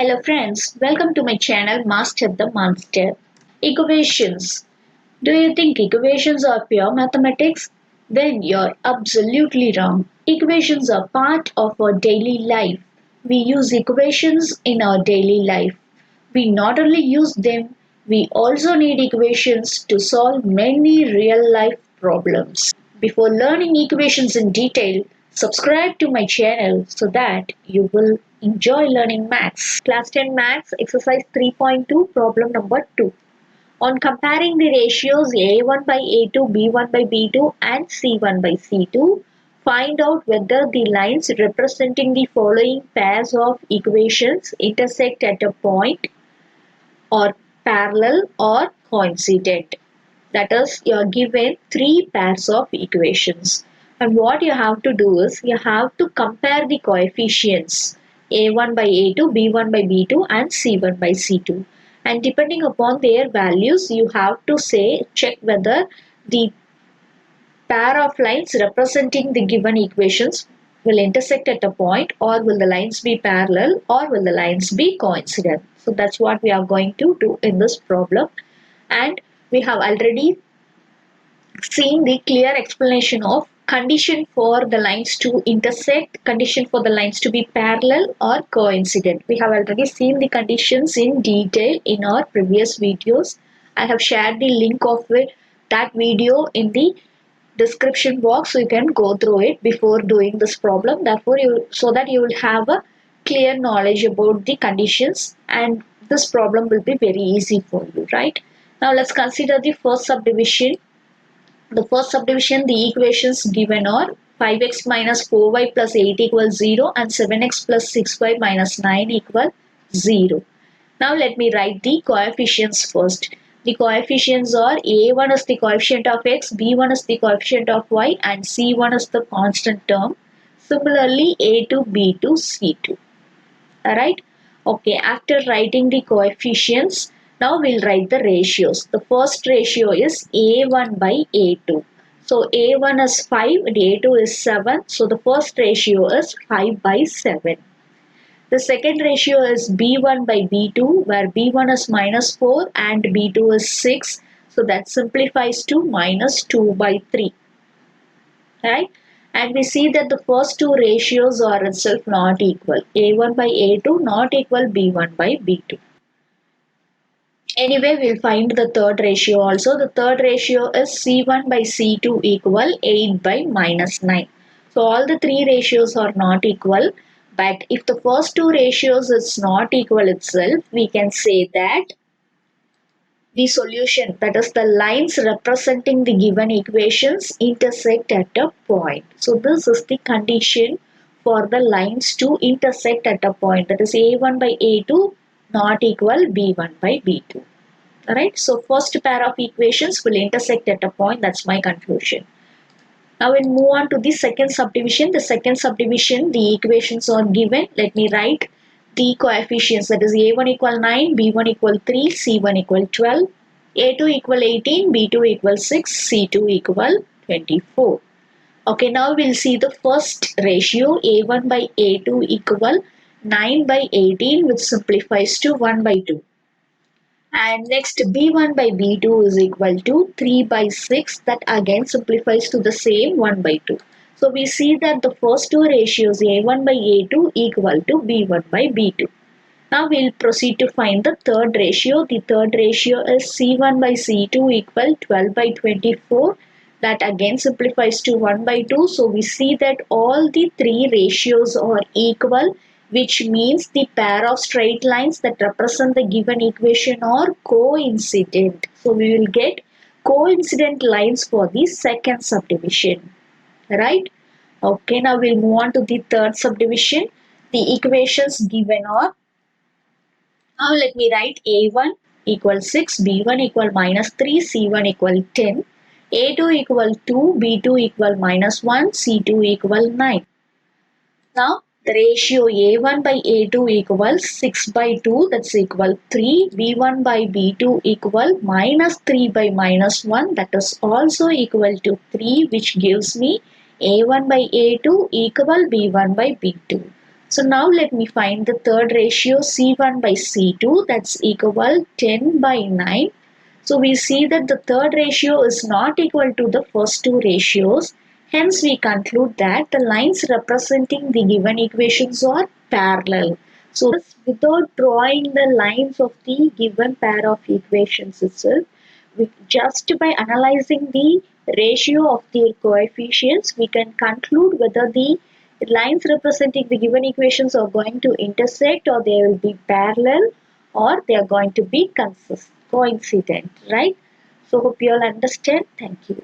Hello friends, welcome to my channel Master the Monster. Equations. Do you think equations are pure mathematics? Then you're absolutely wrong. Equations are part of our daily life. We use equations in our daily life. We not only use them, we also need equations to solve many real life problems. Before learning equations in detail, subscribe to my channel so that you will enjoy learning maths. Class 10 Maths exercise 3.2 problem number 2. On comparing the ratios A1 by A2, B1 by B2 and C1 by C2, find out whether the lines representing the following pairs of equations intersect at a point or parallel or coincident. That is, you are given three pairs of equations. And what you have to do is, you have to compare the coefficients A1 by A2, B1 by B2 and C1 by C2. And depending upon their values, you have to check whether the pair of lines representing the given equations will intersect at a point, or will the lines be parallel, or will the lines be coincident. So that's what we are going to do in this problem. And we have already seen the clear explanation of condition for the lines to intersect, condition for the lines to be parallel or coincident. We have already seen the conditions in detail in our previous videos. I have shared the link of that video in the description box, so you can go through it before doing this problem. Therefore, so that you will have a clear knowledge about the conditions, and this problem will be very easy for you, right? Now let's consider the first subdivision. The first subdivision, the equations given are 5x minus 4y plus 8 equals 0 and 7x plus 6y minus 9 equals 0. Now let me write the coefficients first. The coefficients are A1 is the coefficient of x, B1 is the coefficient of y and C1 is the constant term. Similarly, A2, B2, C2. Alright. Okay, after writing the coefficients, now we'll write the ratios. The first ratio is A1 by A2. So A1 is 5 and A2 is 7. So the first ratio is 5 by 7. The second ratio is B1 by B2, where B1 is minus 4 and B2 is 6. So that simplifies to minus 2 by 3. Right? And we see that the first two ratios are itself not equal. A1 by A2 not equal B1 by B2. Anyway, we'll find the third ratio also. The third ratio is C1 by C2 equal 8 by minus 9. So all the three ratios are not equal. But if the first two ratios is not equal itself, we can say that the solution, that is the lines representing the given equations, intersect at a point. So this is the condition for the lines to intersect at a point. That is A1 by A2 not equal B1 by B2. Alright, so first pair of equations will intersect at a point. That's my conclusion. Now we'll move on to the second subdivision. The second subdivision, the equations are given. Let me write the coefficients. That is A1 equal 9, B1 equal 3, C1 equal 12, A2 equal 18, B2 equal 6, C2 equal 24. Okay, now we'll see the first ratio, A1 by A2 equal 9 by 18, which simplifies to 1 by 2. And next, B1 by B2 is equal to 3 by 6. That again simplifies to the same 1 by 2. So we see that the first two ratios A1 by A2 equal to B1 by B2. Now we'll proceed to find the third ratio. The third ratio is C1 by C2 equal 12 by 24. That again simplifies to 1 by 2. So we see that all the three ratios are equal, which means the pair of straight lines that represent the given equation are coincident. So we will get coincident lines for the second subdivision. Right? Okay, now we'll move on to the third subdivision. The equations given are, now let me write A1 equal 6, B1 equal minus 3, C1 equal 10, A2 equal 2, B2 equal minus 1, C2 equal 9. Now the ratio A1 by A2 equals 6 by 2, that's equal 3. B1 by B2 equal minus 3 by minus 1, that is also equal to 3, which gives me A1 by A2 equal B1 by B2. So now let me find the third ratio C1 by C2, that's equal 10 by 9. So we see that the third ratio is not equal to the first two ratios. Hence we conclude that the lines representing the given equations are parallel. So without drawing the lines of the given pair of equations itself, just by analyzing the ratio of their coefficients, we can conclude whether the lines representing the given equations are going to intersect, or they will be parallel, or they are going to be coincident, right? So hope you all understand. Thank you.